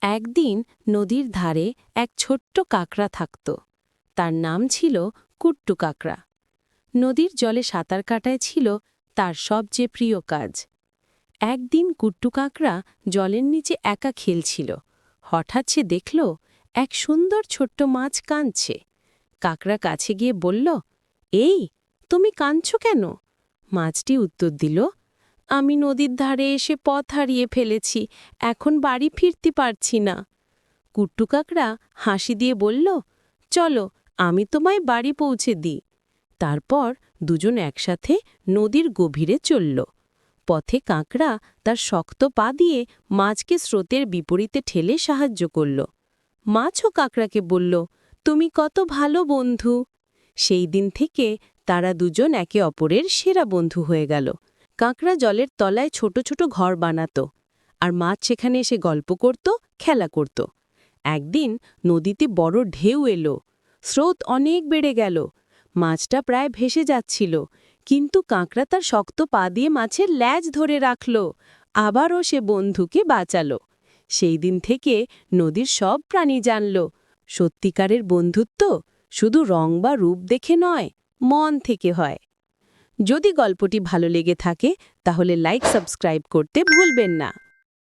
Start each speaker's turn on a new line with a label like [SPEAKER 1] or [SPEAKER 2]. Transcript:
[SPEAKER 1] একদিন নদীর ধারে এক ছোট্ট কাকড়া থাকত। তার নাম ছিল কুট্টু কাকড়া। নদীর জলে সাঁতার কাটাই ছিল তার সবচেয়ে প্রিয় কাজ। একদিন কুট্টু কাকড়া জলের নিচে একা খেলছিল। হঠাৎ সে দেখল এক সুন্দর ছোট্ট মাছ কাঁদছে। কাকড়া কাছে গিয়ে বলল, এই, তুমি কাঁদছো কেন? মাছটি উত্তর দিল, আমি নদীর ধারে এসে পথ হারিয়ে ফেলেছি, এখন বাড়ি ফিরতে পারছি না। কুট্টু কাকড়া হাসি দিয়ে বলল, চলো, আমি তোমায় বাড়ি পৌঁছে দিই। তারপর দুজন একসাথে নদীর গভীরে চলল। পথে কাকড়া তার শক্ত পা দিয়ে মাছকে স্রোতের বিপরীতে ঠেলে সাহায্য করল। মাছও কাকড়াকে বলল, তুমি কত ভালো বন্ধু। সেই দিন থেকে তারা দুজন একে অপরের সেরা বন্ধু হয়ে গেল। কাকড়া জলের তলায় ছোট ছোট ঘর বানাত, আর মাছ সেখানে এসে গল্প করত, খেলা করত। একদিন নদীতে বড় ঢেউ এলো। স্রোত অনেক বেড়ে গেল। মাছটা প্রায় ভেসে যাচ্ছিল, কিন্তু কাকড়া তার শক্ত পা দিয়ে মাছের ল্যাজ ধরে রাখল। আবারও সে বন্ধুকে বাঁচালো। সেই দিন থেকে নদীর সব প্রাণী জানল, সত্যিকারের বন্ধুত্ব শুধু রং বা রূপ দেখে নয়, মন থেকে হয়। যদি গল্পটি ভালো লেগে থাকে তাহলে লাইক সাবস্ক্রাইব করতে ভুলবেন না।